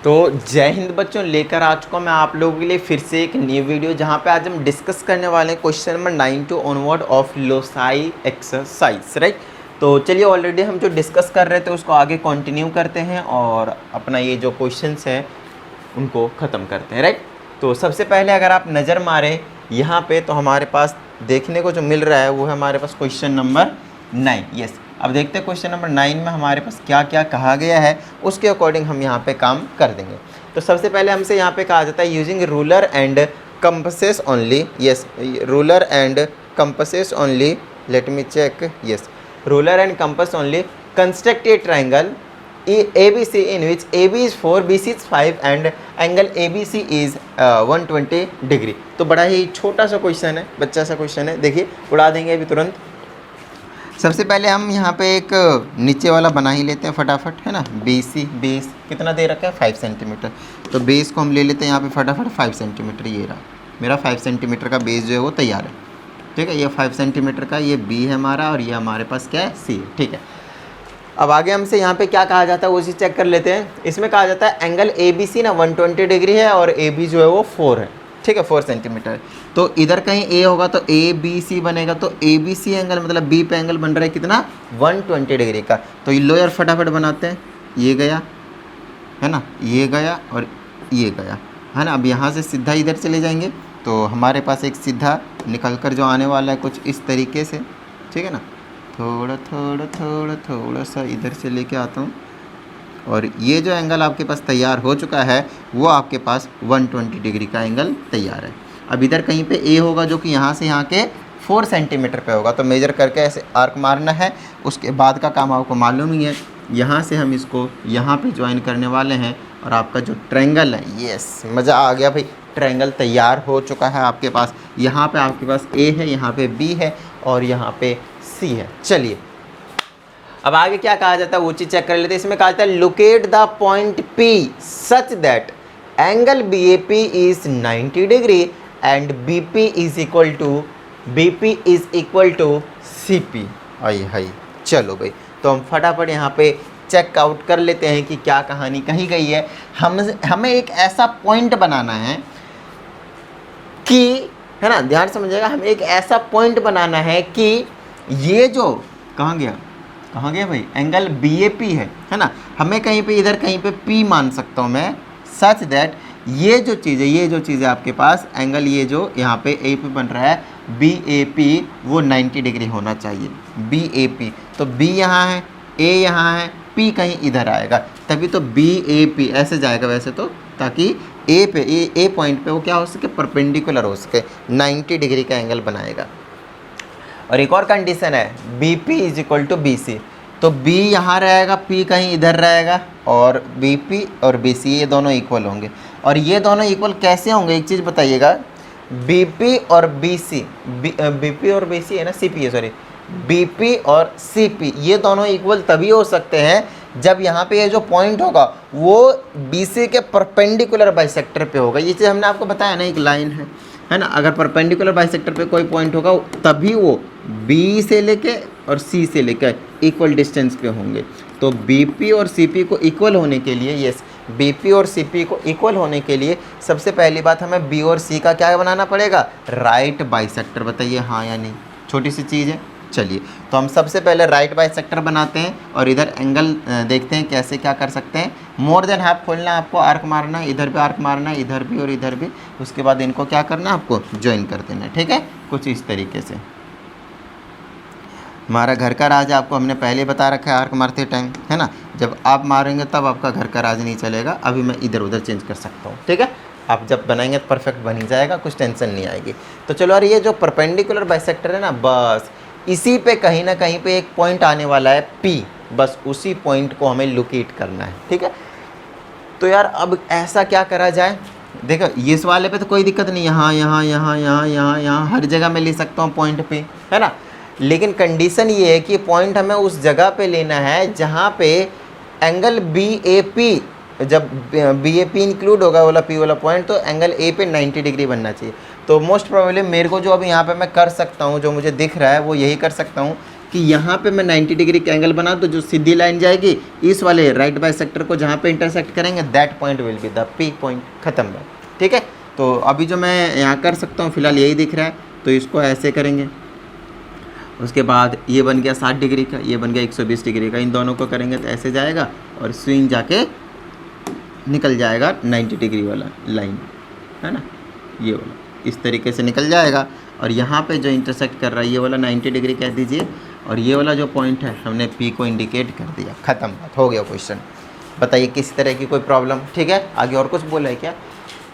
तो जय हिंद बच्चों, लेकर आ चुका मैं आप लोगों के लिए फिर से एक न्यू वीडियो जहां पे आज हम डिस्कस करने वाले हैं question number 9 to onward of loci exercise, right. तो चलिए, ऑलरेडी हम जो डिस्कस कर रहे थे उसको आगे कंटिन्यू करते हैं और अपना ये जो क्वेश्चंस हैं उनको ख़त्म करते हैं, राइट। तो सबसे पहले अगर आप नज़र मारें यहाँ पे तो हमारे पास देखने को जो मिल रहा है वो है हमारे पास क्वेश्चन नंबर 9। यस, अब देखते हैं क्वेश्चन नंबर 9 में हमारे पास क्या क्या कहा गया है, उसके अकॉर्डिंग हम यहाँ पे काम कर देंगे। तो सबसे पहले हमसे यहाँ पे कहा जाता है using ruler and compasses only. Yes, ruler and compasses only, let me check. Yes, ruler and compass only construct a triangle ABC in which AB is 4, BC is 5 and angle ABC is 120 degree. तो बड़ा ही छोटा सा question है, बच्चा सा question है, देखिए उड़ा देंगे अभी तुरंत। सबसे पहले हम यहाँ पे एक नीचे वाला बना ही लेते हैं फटाफट, है ना। BC बेस कितना दे रखा है 5 सेंटीमीटर, तो बेस को हम ले लेते हैं यहाँ पे फटाफट 5 सेंटीमीटर। ये रहा मेरा 5 सेंटीमीटर का बेस जो है वो तैयार है, ठीक है। ये 5 सेंटीमीटर का ये B है हमारा और ये हमारे पास क्या है C है, ठीक है। अब आगे हमसे यहाँ पे क्या कहा जाता है वो चीज़ चेक कर लेते हैं। इसमें कहा जाता है एंगल ABC ना 120 डिग्री है और AB जो है वो 4 है, ठीक है, 4 सेंटीमीटर। तो इधर कहीं A होगा तो ABC बनेगा, तो ABC एंगल मतलब B पे एंगल बन रहा है कितना 120 डिग्री का। तो ये लो यार फटाफट बनाते हैं, ये गया है ना, ये गया और ये गया है ना। अब यहाँ से सीधा इधर चले जाएंगे तो हमारे पास एक सीधा निकल कर जो आने वाला है कुछ इस तरीके से, ठीक है ना। थोड़ा थोड़ा थोड़ा थोड़ा सा इधर से लेके आता हूँ और ये जो एंगल आपके पास तैयार हो चुका है वो आपके पास 120 डिग्री का एंगल तैयार है। अब इधर कहीं पे A होगा जो कि यहाँ से यहाँ के 4 सेंटीमीटर पे होगा, तो मेजर करके ऐसे आर्क मारना है। उसके बाद का काम आपको मालूम ही है, यहाँ से हम इसको यहाँ पे ज्वाइन करने वाले हैं और आपका जो ट्रायंगल है, यस मज़ा आ गया भाई, ट्रायंगल तैयार हो चुका है आपके पास। यहाँ पे आपके पास A है, यहाँ पे B है और यहाँ पे C है। चलिए अब आगे क्या कहा जाता है वो चीज़ चेक कर लेते हैं। इसमें कहा जाता है locate the point P such that angle BAP is 90 degree and BP is equal to CP। आई हाई, चलो भाई, तो हम फटाफट यहाँ पे चेक आउट कर लेते हैं कि क्या कहानी कही गई है। हमें एक ऐसा पॉइंट बनाना है कि, है ना, ध्यान समझिएगा, हमें एक ऐसा पॉइंट बनाना है कि ये जो कहाँ गया भाई, एंगल BAP है ना। हमें कहीं पे इधर कहीं पे P मान सकता हूँ मैं, सच दैट ये जो चीज़ है आपके पास एंगल, ये जो यहाँ पे AP बन रहा है BAP वो 90 डिग्री होना चाहिए। BAP तो B यहाँ है, A यहाँ है, P कहीं इधर आएगा, तभी तो BAP ऐसे जाएगा वैसे तो, ताकि A पॉइंट पे वो क्या हो सके, परपेंडिकुलर हो सके, 90 डिग्री का एंगल बनाएगा। और एक और कंडीशन है BP is equal to BC, तो B यहाँ रहेगा, P कहीं इधर रहेगा और BP और BC ये दोनों इक्वल होंगे। और ये दोनों इक्वल कैसे होंगे एक चीज़ बताइएगा, BP और BC है ना, CP है, सॉरी, BP और CP ये दोनों इक्वल तभी हो सकते हैं जब यहाँ पे ये जो पॉइंट होगा वो BC के परपेंडिकुलर बाइसेक्टर पे होगा। ये चीज़ हमने आपको बताया ना, एक लाइन है ना, अगर परपेंडिकुलर बाइसेक्टर पे कोई पॉइंट होगा तभी वो B से लेके और C से लेकर इक्वल डिस्टेंस पे होंगे। तो BP और CP को इक्वल होने के लिए, यस, BP और CP को इक्वल होने के लिए सबसे पहली बात हमें B और C का क्या बनाना पड़ेगा, राइट बाइसेक्टर। बताइए हाँ या नहीं, छोटी सी चीज़ है। चलिए, तो हम सबसे पहले राइट बाइसेक्टर बनाते हैं और इधर एंगल देखते हैं कैसे क्या कर सकते हैं। मोर देन हाफ खोलना है आपको, आर्क मारना है, इधर भी आर्क मारना है, इधर भी और इधर भी। उसके बाद इनको क्या करना है आपको, ज्वाइन कर देना है, ठीक है, कुछ इस तरीके से। हमारा घर का राज आपको हमने पहले बता रखा है आर्क मारते टाइम, है ना। जब आप मारेंगे तब आपका घर का राज नहीं चलेगा, अभी मैं इधर उधर चेंज कर सकता हूँ, ठीक है। आप जब बनाएंगे तो परफेक्ट बन ही जाएगा, कुछ टेंशन नहीं आएगी। तो चलो, और ये जो परपेंडिकुलर बाइसेक्टर है ना, बस इसी पे कहीं ना कहीं पे एक पॉइंट आने वाला है P, बस उसी पॉइंट को हमें लोकेट करना है, ठीक है। तो यार अब ऐसा क्या करा जाए, देखो इस वाले पे तो कोई दिक्कत नहीं, यहाँ हर जगह मैं ले सकता हूँ पॉइंट पे, है ना। लेकिन कंडीशन ये है कि पॉइंट हमें उस जगह पे लेना है जहाँ पे एंगल BAP, जब BAP इंक्लूड होगा वाला P वाला पॉइंट, तो एंगल A पे 90 डिग्री बनना चाहिए। तो मोस्ट प्रोबेबली मेरे को जो अभी यहाँ पे मैं कर सकता हूँ, जो मुझे दिख रहा है वो यही कर सकता हूँ कि यहाँ पे मैं 90 डिग्री का एंगल बना तो जो सीधी लाइन जाएगी इस वाले राइट बाइसेक्टर को जहाँ पे इंटरसेक्ट करेंगे that point will be the P point, खत्म बात। ठीक है, तो अभी जो मैं यहाँ कर सकता हूँ फिलहाल यही दिख रहा है, तो इसको ऐसे करेंगे। उसके बाद ये बन गया 60 डिग्री का, ये बन गया 120 डिग्री का, इन दोनों को करेंगे तो ऐसे जाएगा और स्विंग जाके निकल जाएगा 90 डिग्री वाला लाइन, है ना, ये वाला इस तरीके से निकल जाएगा। और यहाँ पे जो इंटरसेक्ट कर रहा है ये वाला 90 डिग्री कह दीजिए, और ये वाला जो पॉइंट है हमने पी को इंडिकेट कर दिया, ख़त्म बात, हो गया क्वेश्चन। बताइए किसी तरह की कोई प्रॉब्लम? ठीक है, आगे और कुछ बोला है क्या?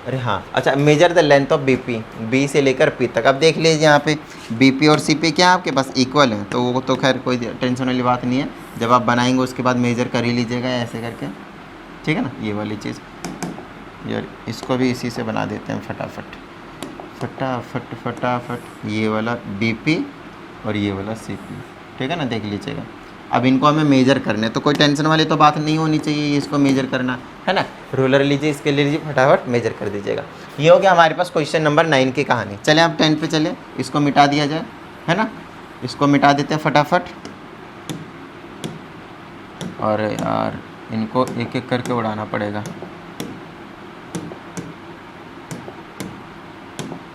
अरे हाँ, अच्छा, measure the length of BP, B से लेकर पी तक। अब देख लीजिए यहाँ पे बीपी और सीपी क्या आपके पास इक्वल है, तो वो तो खैर कोई टेंशन वाली बात नहीं है, जब आप बनाएंगे उसके बाद मेजर कर ही लीजिएगा ऐसे करके, ठीक है ना, ये वाली चीज़। यार इसको भी इसी से बना देते हैं फटाफट फटाफट फटाफट, ये वाला बीपी और ये वाला सीपी, ठीक है ना, देख लीजिएगा। अब इनको हमें मेजर करने, तो कोई टेंशन वाली तो बात नहीं होनी चाहिए, इसको मेजर करना है ना। रूलर लीजिए, इसके लिए लीजिए, फटाफट मेजर कर दीजिएगा। ये हो गया हमारे पास क्वेश्चन नंबर 9 की कहानी। चलें अब 10 पे चले, इसको मिटा दिया जाए, है ना, इसको मिटा देते हैं फटाफट। और यार इनको एक एक करके उड़ाना पड़ेगा,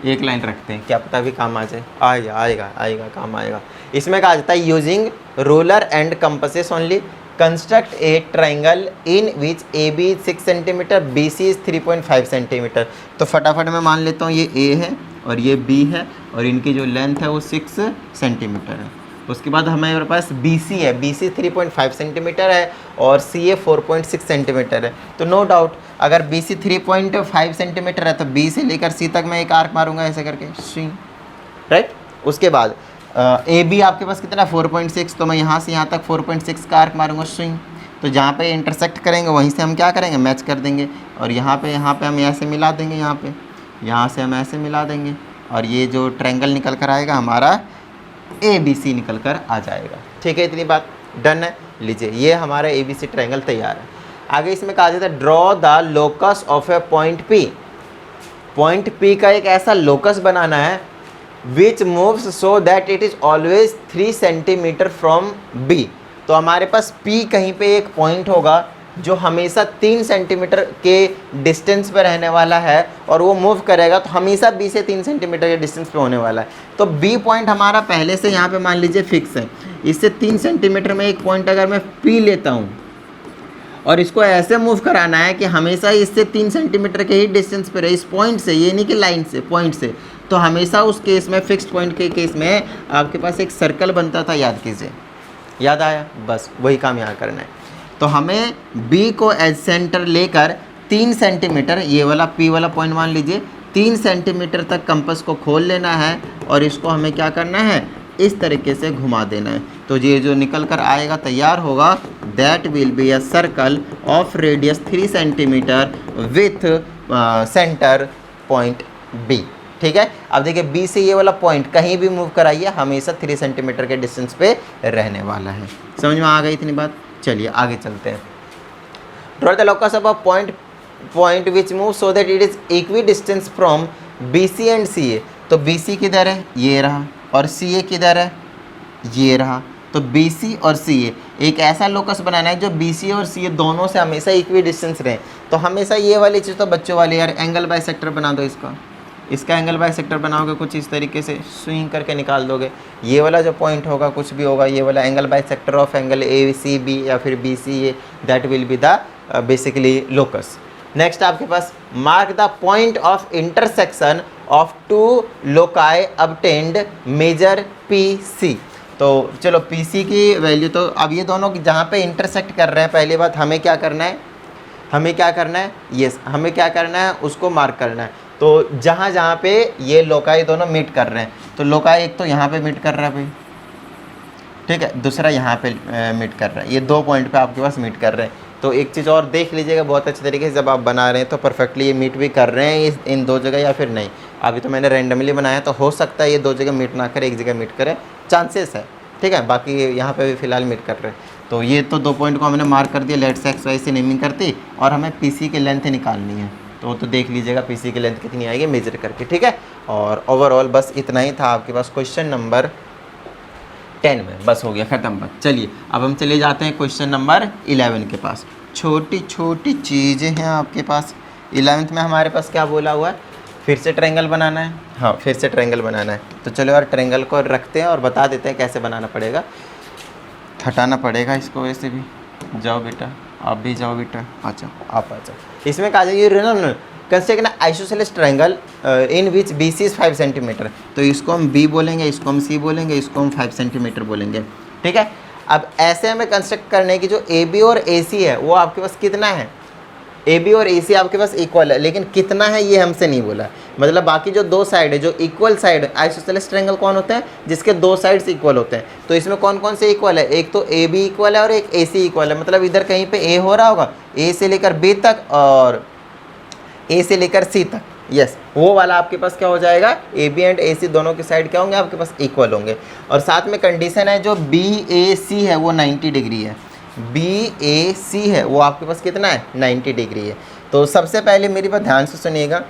एक लाइन रखते हैं, क्या पता भी काम आ जाए। आएगा आएगा आएगा, काम आएगा। इसमें कहा जाता है using roller and compasses only construct a triangle in which A B 6 centimetre, B C is 3.5 centimetre. तो फटाफट मैं मान लेता हूँ ये ए है और ये बी है और इनकी जो लेंथ है वो 6 सेंटीमीटर है। उसके बाद हमारे पास बी सी है, बी सी 3.5 सेंटीमीटर है और सी ए 4.6 सेंटीमीटर है। तो नो डाउट अगर बी सी 3.5 सेंटीमीटर है तो बी से लेकर सी तक मैं एक आर्क मारूंगा ऐसे करके, स्विंग, राइट। उसके बाद ए बी आपके पास कितना 4.6, तो मैं यहाँ से यहाँ तक 4.6 का आर्क मारूंगा, स्विंग। तो जहाँ पे इंटरसेक्ट करेंगे वहीं से हम क्या करेंगे, मैच कर देंगे। और यहाँ पे हम ऐसे मिला देंगे, यहाँ से हम ऐसे मिला देंगे और ये जो ट्रायंगल निकल कर आएगा हमारा ए बी सी निकल कर आ जाएगा। ठीक है, इतनी बात डन है। लीजिए ये हमारा ए बी सी ट्रायंगल तैयार है। आगे इसमें कहा जाता है draw the locus of a point P. Point P का एक ऐसा लोकस बनाना है which moves so that it is always 3 centimetre from B. तो हमारे पास पी कहीं पे एक पॉइंट होगा जो हमेशा 3 सेंटीमीटर के डिस्टेंस पे रहने वाला है और वो मूव करेगा तो हमेशा बी से 3 सेंटीमीटर के डिस्टेंस पे होने वाला है। तो बी पॉइंट हमारा पहले से यहाँ पे मान लीजिए फिक्स है। इससे 3 सेंटीमीटर में एक पॉइंट अगर मैं पी लेता हूँ और इसको ऐसे मूव कराना है कि हमेशा इससे 3 सेंटीमीटर के ही डिस्टेंस पे रहे इस पॉइंट से, ये नहीं कि लाइन से, पॉइंट से। तो हमेशा उस केस में, फिक्स्ड पॉइंट के केस में आपके पास एक सर्कल बनता था, याद कीजिए, याद आया, बस वही काम यहाँ करना है। तो हमें B को एज सेंटर लेकर 3 सेंटीमीटर, ये वाला P वाला पॉइंट मान लीजिए, 3 सेंटीमीटर तक कंपास को खोल लेना है और इसको हमें क्या करना है, इस तरीके से घुमा देना है। तो ये जो निकल कर आएगा तैयार होगा, that will be a circle of radius 3 centimetre with centre point B। ठीक है, अब देखिए B से ये वाला पॉइंट कहीं भी मूव कराइए हमेशा 3 सेंटीमीटर के डिस्टेंस पे रहने वाला है। समझ में आ गई इतनी बात? चलिए आगे चलते हैं। Draw the locus of a point which move so that it is equi distance from BC and CA। तो BC किधर है, ये रहा, और CA किधर है, ये रहा। तो BC और CA एक ऐसा लोकस बनाना है जो BC और CA दोनों से हमेशा इक्वी डिस्टेंस रहे। तो हमेशा ये वाली चीज़ तो बच्चों वाली, यार एंगल बाइसेक्टर बना दो इसका एंगल बाइसेक्टर बनाओगे कुछ इस तरीके से, स्विंग करके निकाल दोगे। ये वाला जो पॉइंट होगा कुछ भी होगा, ये वाला angle bisector of angle ACB या फिर BCA, that will be the basically locus. Next आपके पास mark the point of intersection of 2 loci obtained, measure PC। तो चलो PC की वैल्यू, तो अब ये दोनों जहाँ पे इंटरसेक्ट कर रहे हैं, पहली बात हमें क्या करना है, हमें क्या करना है उसको मार्क करना है। तो जहाँ जहाँ पे ये लोकाई दोनों मीट कर रहे हैं, तो लोकाई एक तो यहाँ पे मीट कर रहा है भाई, ठीक है, दूसरा यहाँ पे मीट कर रहा है, ये 2 पॉइंट पे आपके पास मीट कर रहे हैं। तो एक चीज़ और देख लीजिएगा बहुत अच्छे तरीके से, जब आप बना रहे हैं तो परफेक्टली ये मीट भी कर रहे हैं इन 2 जगह या फिर नहीं। अभी तो मैंने रैंडमली बनाया, तो हो सकता है ये 2 जगह मीट ना करे, एक जगह मीट करे, चांसेस है, ठीक है। बाकी यहाँ पे भी फिलहाल मीट कर रहे हैं। तो ये तो 2 पॉइंट को हमने मार्क कर दिया, लेट्स एक्स वाई से नेमिंग करती, और हमें PC की लेंथ निकालनी है। तो देख लीजिएगा PC की लेंथ कितनी आएगी मेजर करके, ठीक है। और ओवरऑल बस इतना ही था आपके पास क्वेश्चन नंबर 10 में, बस हो गया ख़त्म बात। चलिए अब हम चले जाते हैं क्वेश्चन नंबर 11 के पास। छोटी छोटी चीज़ें हैं आपके पास। 11th में हमारे पास क्या बोला हुआ है, फिर से ट्रायंगल बनाना है। हाँ, फिर से ट्रायंगल बनाना है। तो चलो यार ट्रायंगल को रखते हैं और बता देते हैं कैसे बनाना पड़ेगा। हटाना पड़ेगा इसको वैसे भी। जाओ बेटा, आप भी जाओ बेटा, आ जाओ, आप आ जाओ। इसमें कहा जाए construct N isosceles triangle in which BC is 5 centimetre. तो इसको हम B बोलेंगे, इसको हम C बोलेंगे, इसको हम 5 सेंटीमीटर बोलेंगे। ठीक है, अब ऐसे हमें कंस्ट्रक्ट करने की जो AB और AC है वो आपके पास कितना है, AB और AC आपके पास इक्वल है, लेकिन कितना है ये हमसे नहीं बोला। मतलब बाकी जो दो साइड है, जो इक्वल साइड, आइसोसेलेस ट्रायंगल कौन होता है, जिसके दो साइड्स इक्वल होते हैं। तो इसमें कौन कौन से इक्वल है, एक तो AB इक्वल है और एक AC इक्वल है। मतलब इधर कहीं पे A हो रहा होगा, A से लेकर B तक और A से लेकर C तक। यस, वो वाला आपके पास क्या हो जाएगा, AB एंड AC दोनों के साइड क्या होंगे आपके पास, इक्वल होंगे। और साथ में कंडीशन है जो BAC है वो 90 डिग्री है। BAC है वो आपके पास कितना है, 90 डिग्री है। तो सबसे पहले मेरी बात ध्यान से सुनिएगा,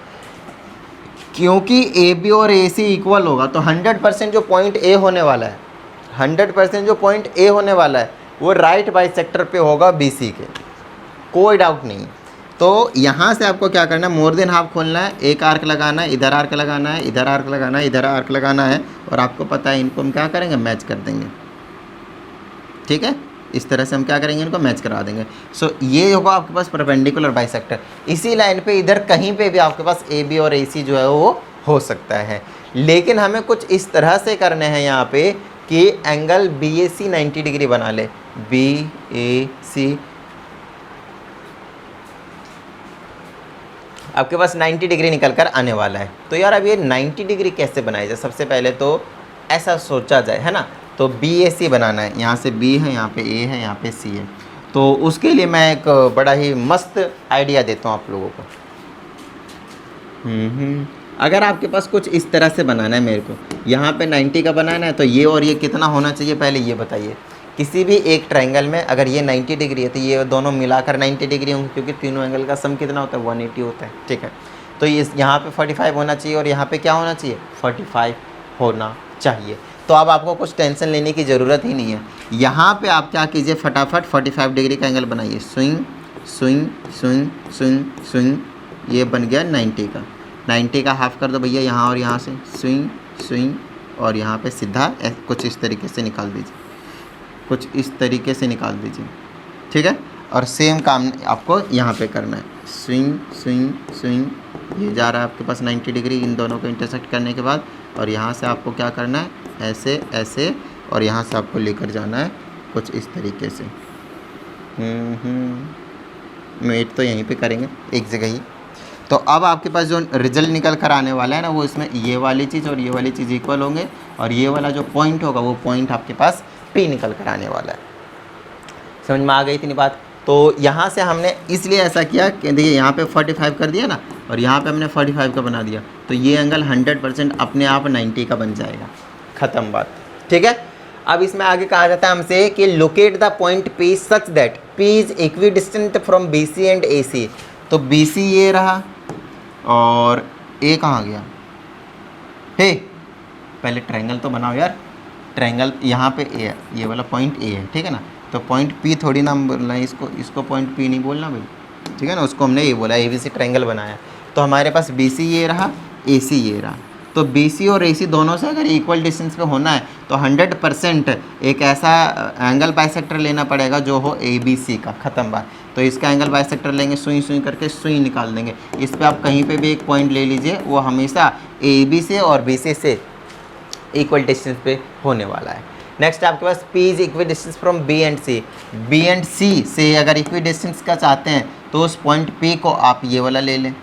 क्योंकि AB और AC इक्वल होगा तो 100% जो पॉइंट A होने वाला है, 100% जो पॉइंट A होने वाला है वो राइट बाइसेक्टर पे होगा BC के, कोई डाउट नहीं। तो यहाँ से आपको क्या करना है, मोर देन हाफ खोलना है, एक आर्क लगाना है, इधर आर्क लगाना है, इधर आर्क लगाना है, इधर आर्क लगाना है, और आपको पता है इनको हम क्या करेंगे, मैच कर देंगे। ठीक है, इस तरह से हम क्या करेंगे, इनको मैच करा देंगे। सो ये होगा आपके पास परपेंडिकुलर बाइसेक्टर। इसी लाइन पे इधर कहीं पे भी आपके पास AB और AC जो है वो हो सकता है, लेकिन हमें कुछ इस तरह से करने हैं यहाँ पे कि एंगल BAC 90 डिग्री बना ले। BAC आपके पास 90 डिग्री निकल कर आने वाला है। तो यार अब ये 90 डिग्री कैसे बनाया जाए, सबसे पहले तो ऐसा सोचा जाए, है ना। तो BAC बनाना है, यहाँ से B है, यहाँ पे A है, यहाँ पे C है। तो उसके लिए मैं एक बड़ा ही मस्त आइडिया देता हूँ आप लोगों को। अगर आपके पास कुछ इस तरह से बनाना है, मेरे को यहाँ पे 90 का बनाना है, तो ये और ये कितना होना चाहिए पहले ये बताइए। किसी भी एक ट्रायंगल में अगर ये 90 डिग्री है तो ये दोनों मिलाकर 90 डिग्री होंगे, क्योंकि तीनों एंगल का सम कितना होता है, 180 होता है। ठीक है, तो ये यहाँ पे 45 होना चाहिए और यहाँ पे क्या होना चाहिए, 45 होना चाहिए। तो अब आपको कुछ टेंशन लेने की ज़रूरत ही नहीं है। यहाँ पे आप क्या कीजिए, फटाफट 45 डिग्री का एंगल बनाइए। Swing swing swing swing swing, ये बन गया 90 का। 90 का हाफ कर दो भैया यहाँ और यहाँ से, स्विंग स्विंग, और यहाँ पे सीधा कुछ इस तरीके से निकाल दीजिए, कुछ इस तरीके से निकाल दीजिए। ठीक है, और सेम काम आपको यहाँ पे करना है। स्विंग स्विंग स्विंग, ये जा रहा है आपके पास 90 डिग्री इन दोनों को इंटरसेक्ट करने के बाद, और यहाँ से आपको क्या करना है, ऐसे ऐसे, और यहाँ से आपको लेकर जाना है कुछ इस तरीके से। मेट तो यहीं पे करेंगे एक जगह ही। तो अब आपके पास जो रिजल्ट निकल कर आने वाला है ना, वो इसमें ये वाली चीज़ और ये वाली चीज़ इक्वल होंगे, और ये वाला जो पॉइंट होगा वो पॉइंट आपके पास P निकल कर आने वाला है। समझ में आ गई इतनी बात। तो यहाँ से हमने इसलिए ऐसा किया कि देखिए यहाँ पे 45 कर दिया ना, और यहाँ पे हमने 45 का बना दिया, तो ये एंगल 100% अपने आप 90 का बन जाएगा। ख़त्म बात। ठीक है, अब इसमें आगे कहा जाता है हमसे कि locate the point P such that P is equi distant from BC and AC। तो BC ये रहा और A कहाँ गया, हे पहले ट्रायंगल तो बनाओ यार। ट्रायंगल यहाँ पे A है, ये वाला पॉइंट A है, ठीक है ना। तो पॉइंट P थोड़ी ना बोलना है, इसको पॉइंट P नहीं बोलना भाई, ठीक है ना। उसको हमने ये बोला, ABC ट्रायंगल बनाया। तो हमारे पास BC ये रहा, AC ये रहा। तो BC और AC दोनों से अगर इक्वल डिस्टेंस पे होना है तो 100% एक ऐसा एंगल बाइसेक्टर लेना पड़ेगा जो हो ABC का। ख़त्म बात। तो इसका एंगल बाइसेक्टर लेंगे, सुई सुई करके सुई निकाल देंगे। इस पर आप कहीं पे भी एक पॉइंट ले लीजिए, वो हमेशा AB से और BC से इक्वल डिस्टेंस पे होने वाला है। नेक्स्ट आपके पास P is equi distance from B and C। B and C से अगर इक्वी डिस्टेंस का चाहते हैं तो उस पॉइंट P को आप ये वाला ले लें,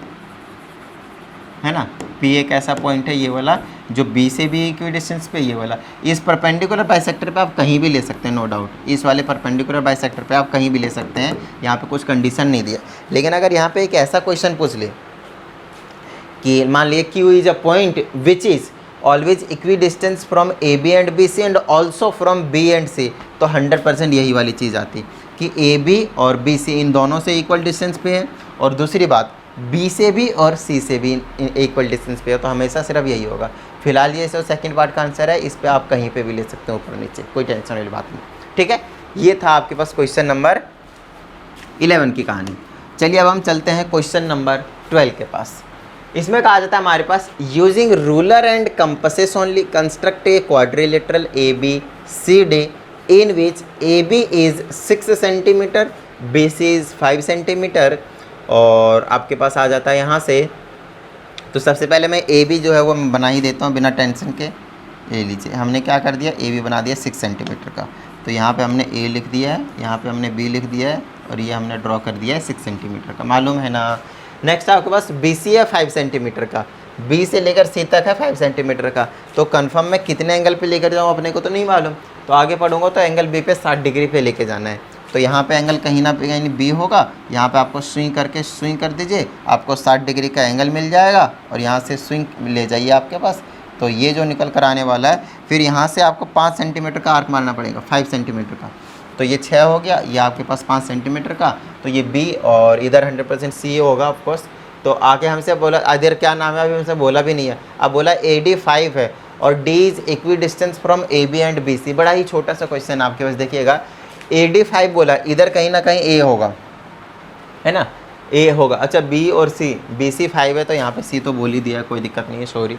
है ना। P एक ऐसा पॉइंट है ये वाला जो B से भी इक्वी डिस्टेंस पे, ये वाला। इस परपेंडिकुलर बाइसेक्टर पे आप कहीं भी ले सकते हैं, नो डाउट। इस वाले परपेंडिकुलर बाइसेक्टर पे आप कहीं भी ले सकते हैं, यहाँ पे कुछ कंडीशन नहीं दिया। लेकिन अगर यहाँ पे एक ऐसा क्वेश्चन पूछ ले कि मान लीजिए Q is a point which is always equi distance from AB and BC and also from B and C, तो 100% यही वाली चीज़ आती कि AB और BC इन दोनों से इक्वल डिस्टेंस पे है, और दूसरी बात B से भी और C से भी इक्वल डिस्टेंस पे है। तो हमेशा सिर्फ यही होगा। फिलहाल ये सेकंड पार्ट का आंसर है, इस पर आप कहीं पे भी ले सकते हो, ऊपर नीचे, कोई टेंशन वाली बात नहीं। ठीक है, ये था आपके पास क्वेश्चन नंबर 11 की कहानी। चलिए अब हम चलते हैं क्वेश्चन नंबर 12 के पास। इसमें कहा जाता है हमारे पास using ruler and compasses only construct a quadrilateral A B C D in which A B is 6 centimetre, B C is 5 centimetre. और आपके पास आ जाता है यहाँ से, तो सबसे पहले मैं ए बी जो है वो मैं बना ही देता हूँ बिना टेंशन के। ए लीजिए, हमने क्या कर दिया, ए बी बना दिया 6 सेंटीमीटर का। तो यहाँ पे हमने ए लिख दिया है, यहाँ पे हमने बी लिख दिया है, और ये हमने ड्रॉ कर दिया है 6 सेंटीमीटर का, मालूम है ना। नेक्स्ट आपके पास बी सी है 5 सेंटीमीटर का, बी से लेकर सी तक है 5 सेंटीमीटर का। तो कन्फर्म मैं कितने एंगल पे लेकर जाऊँ अपने को तो नहीं मालूम, तो आगे पढ़ूंगा तो एंगल बी पे 60 डिग्री पे लेके जाना है। तो यहाँ पे एंगल कहीं ना कहीं बी होगा, यहाँ पे आपको स्विंग करके स्विंग कर दीजिए, आपको 60 डिग्री का एंगल मिल जाएगा, और यहाँ से स्विंग ले जाइए आपके पास। तो ये जो निकल कर आने वाला है, फिर यहाँ से आपको 5 सेंटीमीटर का आर्क मारना पड़ेगा, 5 सेंटीमीटर का। तो ये 6 हो गया, ये आपके पास 5 सेंटीमीटर का, तो ये बी और इधर 100% सी होगा ऑफकोर्स। तो आगे हमसे बोला इधर क्या नाम है, अभी हमसे बोला भी नहीं है। अब बोला ए डी 5 है और D is equi distance from A B and B C. बड़ा ही छोटा सा क्वेश्चन आपके पास, देखिएगा ए डी 5 बोला, इधर कहीं ना कहीं ए होगा, है ना, ए होगा। अच्छा बी और सी, बी सी 5 है तो यहाँ पे सी तो बोल ही दिया है, कोई दिक्कत नहीं है, सॉरी।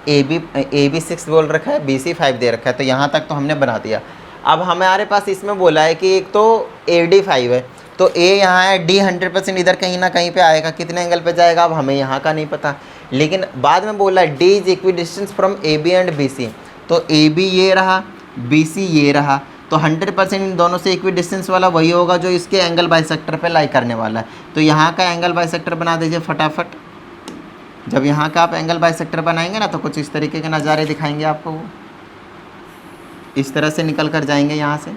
ए बी 6 बोल रखा है, बी सी 5 दे रखा है, तो यहाँ तक तो हमने बना दिया। अब हमारे पास इसमें बोला है कि एक तो ए डी 5 है, तो ए यहाँ है, डी 100% इधर कहीं ना कहीं पे आएगा, कितने एंगल पे जाएगा अब हमें यहाँ का नहीं पता। लेकिन बाद में बोला है D is equi distance from A B and B C, तो ए बी ये रहा, बी सी ये रहा, तो 100% इन दोनों से इक्वी डिस्टेंस वाला वही होगा जो इसके एंगल बाइसेक्टर पे लाई करने वाला है। तो यहाँ का एंगल बाइसेक्टर बना दीजिए फटाफट। जब यहाँ का आप एंगल बाइसेक्टर बनाएंगे ना, तो कुछ इस तरीके के नज़ारे दिखाएंगे आपको, वो इस तरह से निकल कर जाएंगे यहाँ से,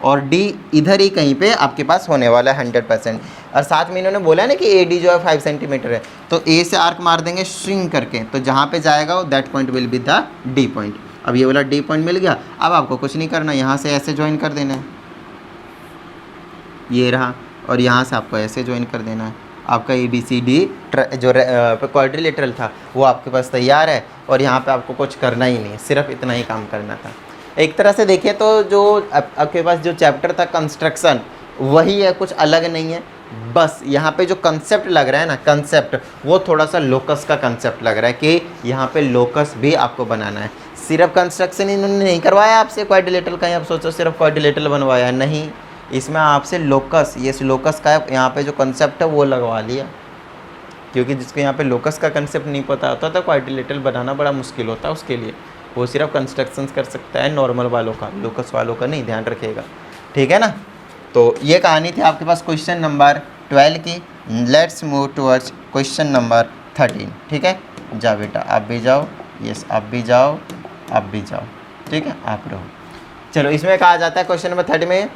और डी इधर ही कहीं पे आपके पास होने वाला है 100%। और साथ में इन्होंने बोला है ना कि ए डी जो है 5 सेंटीमीटर है, तो ए से आर्क मार देंगे स्विंग करके, तो जहाँ पे जाएगा वो that point will be the D point. अब ये वाला डी पॉइंट मिल गया, अब आपको कुछ नहीं करना, यहाँ से ऐसे ज्वाइन कर देना है, ये रहा, और यहाँ से आपको ऐसे ज्वाइन कर देना है। आपका ए बी सी डी जो क्वाड्रिलेटरल था वो आपके पास तैयार है, और यहाँ पे आपको कुछ करना ही नहीं है, सिर्फ इतना ही काम करना था। एक तरह से देखिए तो जो आपके पास जो चैप्टर था कंस्ट्रक्शन वही है, कुछ अलग नहीं है। बस यहाँ पे जो कंसेप्ट लग रहा है ना, कंसेप्ट वो थोड़ा सा लोकस का कंसेप्ट लग रहा है कि यहाँ पे लोकस भी आपको बनाना है। सिर्फ कंस्ट्रक्शन इन्होंने नहीं करवाया आपसे क्वाड्रिलेटरल का, आप सोचो सिर्फ क्वाड्रिलेटरल बनवाया है, नहीं, इसमें आपसे लोकस, ये लोकस का यहाँ पे जो कंसेप्ट है वो लगवा लिया, क्योंकि जिसको यहाँ पे लोकस का कंसेप्ट नहीं पता होता तो क्वाड्रिलेटरल बनाना बड़ा मुश्किल होता है उसके लिए, वो सिर्फ कंस्ट्रक्शन कर सकता है नॉर्मल वालों का, लोकस वालों का नहीं, ध्यान रखिएगा, ठीक है ना। तो ये कहानी थी आपके पास क्वेश्चन नंबर 12 की। Let's move towards question number 13, ठीक है। जाओ बेटा, आप भी जाओ, यस आप भी जाओ, आप भी जाओ, ठीक है, आप रहो। चलो इसमें कहा जाता है क्वेश्चन नंबर 30 में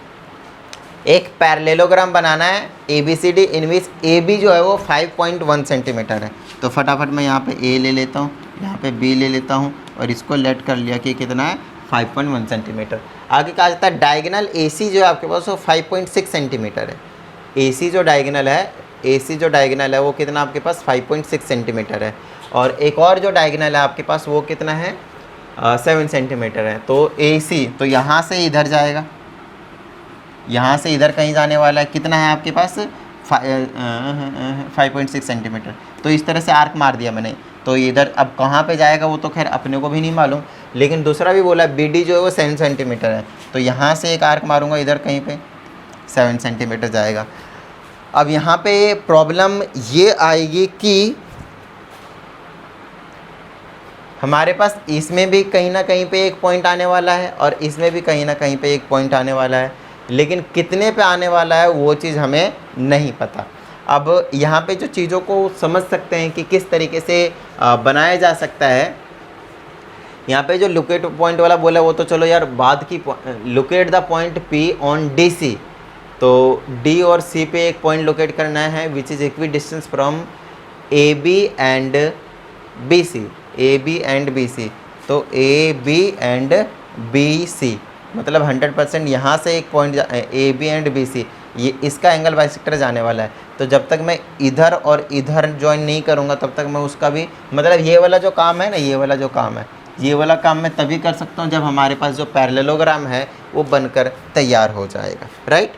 एक पैरेललोग्राम बनाना है A B C D in which A B जो है वो 5.1 सेंटीमीटर है। तो फटाफट मैं यहाँ पे ए ले लेता हूँ, यहाँ पे बी ले लेता हूँ, और इसको लेट कर लिया कि कितना है 5.1 सेंटीमीटर। आगे कहा जाता है डायगोनल ए सी जो है आपके पास वो 5.6 सेंटीमीटर है। ए सी जो डायगोनल है, ए सी जो डायगोनल है वो कितना आपके पास 5.6 सेंटीमीटर है, और एक और जो डायगोनल है आपके पास वो कितना है 7 सेंटीमीटर है। तो ए सी तो यहाँ से इधर जाएगा, यहाँ से इधर कहीं जाने वाला है, कितना है आपके पास 5.6 सेंटीमीटर। तो इस तरह से आर्क मार दिया मैंने, तो इधर अब कहाँ पे जाएगा वो तो खैर अपने को भी नहीं मालूम, लेकिन दूसरा भी बोला बी डी जो है वो 7 सेंटीमीटर है, तो यहाँ से एक आर्क मारूंगा इधर कहीं पे 7 सेंटीमीटर जाएगा। अब यहाँ पे प्रॉब्लम ये आएगी कि हमारे पास इसमें भी कहीं ना कहीं पे एक पॉइंट आने वाला है, और इसमें भी कहीं ना कहीं पे एक पॉइंट आने वाला है, लेकिन कितने पे आने वाला है वो चीज़ हमें नहीं पता। अब यहाँ पे जो चीज़ों को समझ सकते हैं कि किस तरीके से बनाया जा सकता है, यहाँ पे जो लोकेट पॉइंट वाला बोला वो तो चलो यार बाद की, locate the point P on D C, तो डी और सी पे एक पॉइंट लोकेट करना है which is equi distance from A B and B C, A B and B C. तो A B and B C मतलब 100% यहाँ से एक point A B and B C, ये इसका एंगल बाइसेक्टर जाने वाला है, तो जब तक मैं इधर और इधर ज्वाइन नहीं करूँगा तब तक मैं उसका भी मतलब ये वाला जो काम है ना, ये वाला जो काम है, ये वाला काम मैं तभी कर सकता हूँ जब हमारे पास जो पैरेललोग्राम है वो बनकर तैयार हो जाएगा, राइट।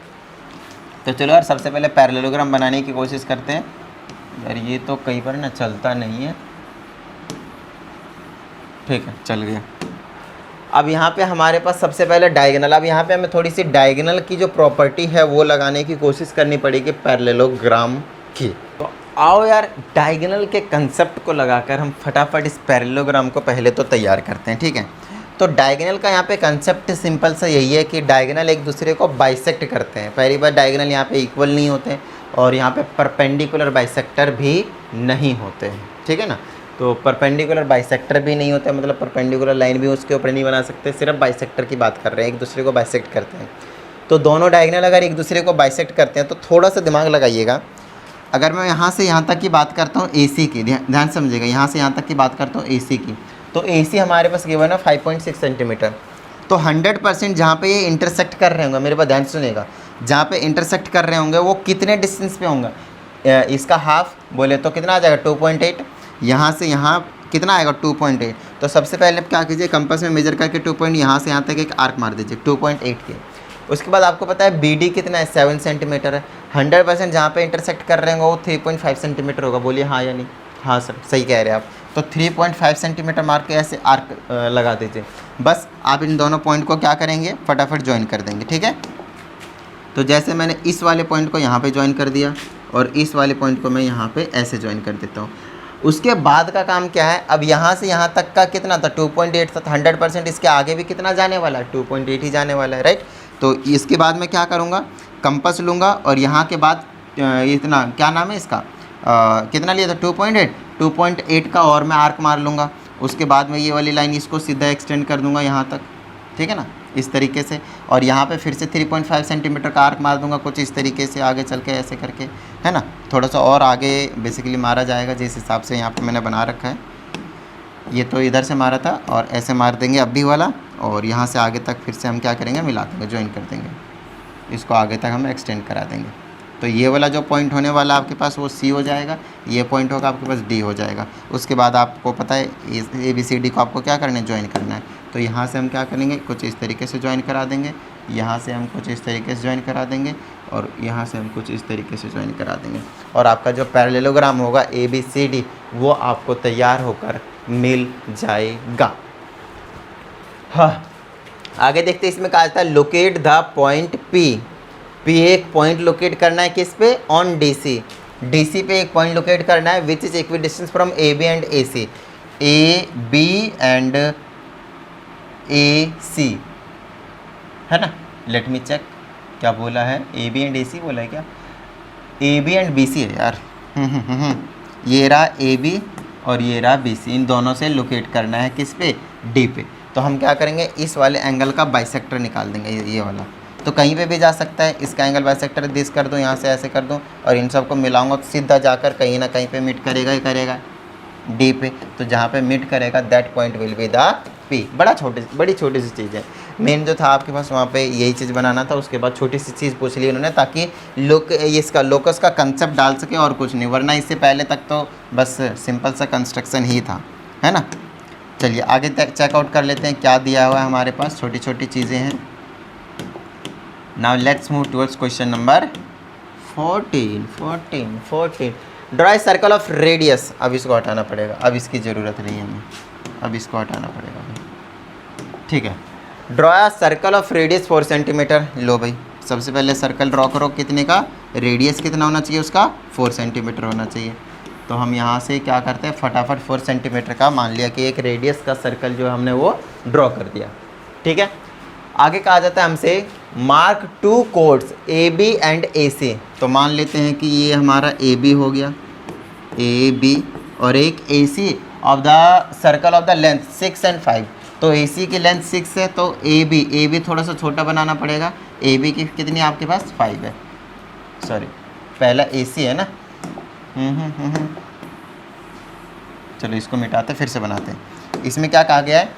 तो चलो यार सबसे पहले पैरेललोग्राम बनाने की कोशिश करते हैं। यार ये तो कई बार ना चलता नहीं है, ठीक है चल गया। अब यहाँ पे हमारे पास सबसे पहले डायगोनल, अब यहाँ पे हमें थोड़ी सी डायगोनल की जो प्रॉपर्टी है वो लगाने की कोशिश करनी पड़ेगी पैरेललोग्राम की। तो आओ यार डायगोनल के कंसेप्ट को लगाकर हम फटाफट इस पैरेललोग्राम को पहले तो तैयार करते हैं, ठीक है। तो डायगोनल का यहाँ पे कंसेप्ट सिंपल सा यही है कि डायगोनल एक दूसरे को बाइसेक्ट करते हैं। पहली बार डायगोनल यहाँ पे इक्वल नहीं होते हैं और यहाँ पे परपेंडिकुलर बाइसेक्टर भी नहीं होते हैं, ठीक है ना। तो परपेंडिकुलर बाइसेक्टर भी नहीं होते, मतलब परपेंडिकुलर लाइन भी उसके ऊपर नहीं बना सकते, सिर्फ बाइसेक्टर की बात कर रहे हैं, एक दूसरे को बाइसेक्ट करते हैं। तो दोनों डायगोनल अगर एक दूसरे को बाइसेक्ट करते हैं तो थोड़ा सा दिमाग लगाइएगा। अगर मैं यहाँ से यहाँ तक की बात करता हूँ AC की, ध्यान समझिएगा, यहाँ से यहाँ तक की बात करता हूँ AC की, तो AC हमारे पास गिवन है 5.6 सेंटीमीटर। तो 100% जहाँ पे ये इंटरसेक्ट कर रहे होंगे, मेरे पास ध्यान सुनिएगा, जहाँ पे इंटरसेक्ट कर रहे होंगे वो कितने डिस्टेंस पे होंगे, इसका हाफ बोले तो कितना आ जाएगा 2.8, यहाँ से यहाँ कितना आएगा 2.8। तो सबसे पहले आप क्या कीजिए, कंपास में मेजर करके 2 पॉइंट यहाँ से यहाँ तक एक आर्क मार दीजिए 2.8 के। उसके बाद आपको पता है BD कितना है 7 सेंटीमीटर है। 100% जहाँ पे इंटरसेक्ट कर रहे होंगे वो 3.5 सेंटीमीटर होगा, बोलिए हाँ या नहीं। हाँ सर सही कह रहे हैं आप। तो 3.5 सेंटीमीटर मार के ऐसे आर्क लगा दीजिए। बस आप इन दोनों पॉइंट को क्या करेंगे, फटाफट ज्वाइन कर देंगे, ठीक है। तो जैसे मैंने इस वाले पॉइंट को यहाँ पे ज्वाइन कर दिया और इस वाले पॉइंट को मैं यहाँ पे ऐसे ज्वाइन कर देता हूँ। उसके बाद का काम क्या है, अब यहाँ से यहाँ तक का कितना था 2.8 था, 100% इसके आगे भी कितना जाने वाला है 2.8 ही जाने वाला है, राइट। तो इसके बाद मैं क्या करूँगा, कंपास लूँगा और यहाँ के बाद इतना क्या नाम है इसका, कितना लिया था 2.8 का और मैं आर्क मार लूँगा। उसके बाद में ये वाली लाइन इसको सीधा एक्सटेंड कर दूँगा यहाँ तक, ठीक है ना, इस तरीके से। और यहाँ पे फिर से 3.5 सेंटीमीटर का आर्क मार दूंगा कुछ इस तरीके से आगे चल के ऐसे करके, है ना। थोड़ा सा और आगे बेसिकली मारा जाएगा जिस हिसाब से यहाँ पे मैंने बना रखा है। ये तो इधर से मारा था और ऐसे मार देंगे अब भी वाला, और यहाँ से आगे तक फिर से हम क्या करेंगे, मिला देंगे, ज्वाइन कर देंगे, इसको आगे तक हम एक्सटेंड करा देंगे। तो ये वाला जो पॉइंट होने वाला आपके पास वो C हो जाएगा, ये पॉइंट होगा आपके पास D हो जाएगा। उसके बाद आपको पता है ABCD को आपको क्या करना है, ज्वाइन करना है। तो यहाँ से हम क्या करेंगे, कुछ इस तरीके से ज्वाइन करा देंगे, यहाँ से हम कुछ इस तरीके से ज्वाइन करा देंगे और यहाँ से हम कुछ इस तरीके से ज्वाइन करा देंगे, और आपका जो पैरेललोग्राम होगा ABCD वो आपको तैयार होकर मिल जाएगा। हाँ आगे देखते हैं, इसमें कहा जाता है लोकेट द पॉइंट P एक पॉइंट लोकेट करना है किस पे, ऑन DC पे एक पॉइंट लोकेट करना है which is equidistance from AB and AC, AB and AC है ना। लेट मी चेक क्या बोला है, AB एंड AC बोला है क्या, AB एंड BC है यार। ये रहा AB और ये रहा BC, इन दोनों से लोकेट करना है किस पे, D पे। तो हम क्या करेंगे, इस वाले एंगल का बाइसेक्टर निकाल देंगे, ये वाला। तो कहीं पे भी जा सकता है, इसका एंगल बाइसेक्टर दिस कर दूँ, यहाँ से ऐसे कर दूँ और इन सब को मिलाऊंगा तो सीधा जाकर कहीं ना कहीं पे मीट करेगा ही करेगा D पे। तो जहाँ पे मीट करेगा that point will be the P। बड़ी छोटी सी चीज़ है, मेन जो था आपके पास वहाँ पे यही चीज़ बनाना था। उसके बाद छोटी सी चीज़ पूछ ली उन्होंने ताकि इसका लोकस का कंसेप्ट डाल सके और कुछ नहीं, वरना इससे पहले तक तो बस सिंपल सा कंस्ट्रक्शन ही था, है ना। चलिए आगे चेकआउट कर लेते हैं क्या दिया हुआ है हमारे पास, छोटी छोटी चीज़ें हैं। Now let's move towards question number 14। Draw a circle of radius, अब इसको हटाना पड़ेगा, अब इसकी ज़रूरत नहीं है हमें, अब इसको हटाना पड़ेगा, ठीक है। Draw a circle of radius 4 centimetre. लो भाई सबसे पहले सर्कल ड्रॉ करो, कितने का, रेडियस कितना होना चाहिए उसका, 4 सेंटीमीटर होना चाहिए। तो हम यहाँ से क्या करते हैं, फटाफट 4 सेंटीमीटर का मान लिया कि एक रेडियस का सर्कल जो हमने वो ड्रॉ कर दिया, ठीक है। आगे कहा जाता है हमसे mark 2 codes AB and AC। तो मान लेते हैं कि ये हमारा AB हो गया, AB, और एक AC of the circle of the length 6 and 5। तो AC की लेंथ 6 है तो AB थोड़ा सा छोटा बनाना पड़ेगा। AB की कितनी आपके पास 5 है, सॉरी पहला AC है ना। चलो इसको मिटाते फिर से बनाते हैं। इसमें क्या कहा गया है,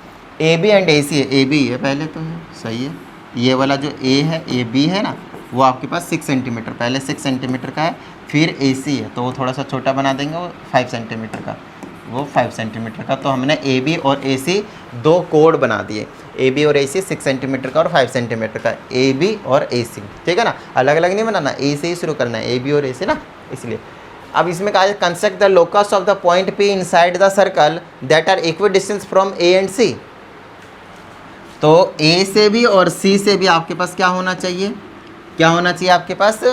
AB एंड AC है, AB है पहले तो है, सही है। ये वाला जो A है AB है ना, वो आपके पास 6 सेंटीमीटर, पहले 6 सेंटीमीटर का है, फिर AC है तो वो थोड़ा सा छोटा बना देंगे, वो 5 सेंटीमीटर का, वो 5 सेंटीमीटर का। तो हमने AB और AC दो कोड बना दिए, AB और AC 6 सेंटीमीटर का और 5 सेंटीमीटर का, AB और AC, ठीक है ना, अलग अलग नहीं बनाना, A से ही शुरू करना है, AB और AC ना, इसलिए। अब इसमें कहा है construct the locus of the point P inside the circle that are equi distance from A and C। तो A से भी और C से भी आपके पास क्या होना चाहिए, क्या होना चाहिए आपके पास,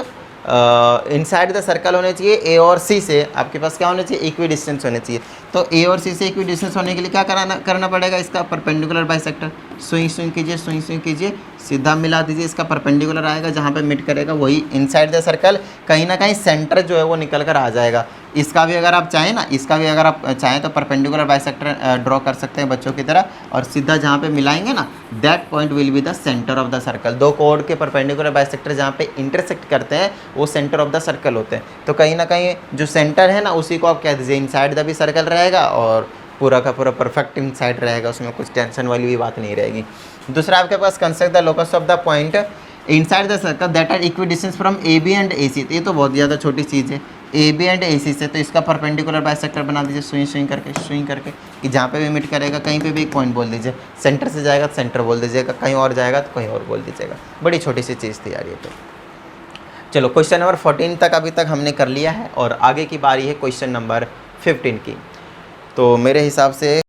इनसाइड द सर्कल होने चाहिए A और C से आपके पास क्या होना चाहिए, इक्वी डिस्टेंस होने चाहिए। तो A और C से इक्वी डिस्टेंस होने के लिए क्या करना पड़ेगा, इसका परपेंडिकुलर बाइसेक्टर स्विंग कीजिए, सीधा मिला दीजिए, इसका परपेंडिकुलर आएगा, जहाँ पे मिट करेगा वही इनसाइड द सर्कल, कहीं ना कहीं सेंटर जो है वो निकल कर आ जाएगा। इसका भी अगर आप चाहें ना, इसका भी अगर आप चाहें तो परपेंडिकुलर बाइसेक्टर ड्रॉ कर सकते हैं बच्चों की तरह, और सीधा जहाँ पे मिलाएंगे ना, that point will be the centre of the circle. दो कोड के परपेंडिकुलर बाइसेक्टर जहाँ पे इंटरसेक्ट करते हैं वो सेंटर ऑफ द सर्कल होते हैं। तो कहीं ना कहीं जो सेंटर है ना उसी को आप कह दीजिए इनसाइड द भी सर्कल रहेगा, और पूरा का पूरा परफेक्ट इनसाइड रहेगा, उसमें कुछ टेंशन वाली भी बात नहीं रहेगी। दूसरा आपके पास construct the locus of the point inside the circle that are equi distance from AB and AC। ये तो बहुत ज़्यादा छोटी चीज़ है, AB एंड AC से, तो इसका परपेंडिकुलर बाइसेक्टर बना दीजिए, स्विंग करके कि जहाँ पे भी मिट करेगा कहीं पे भी एक पॉइंट बोल दीजिए, सेंटर से जाएगा तो सेंटर बोल दीजिएगा, कहीं और जाएगा तो कहीं और बोल दीजिएगा। बड़ी छोटी सी चीज़ थी यार ये तो। चलो क्वेश्चन नंबर 14 तक अभी तक हमने कर लिया है, और आगे की बारी है क्वेश्चन नंबर 15 की। तो मेरे हिसाब से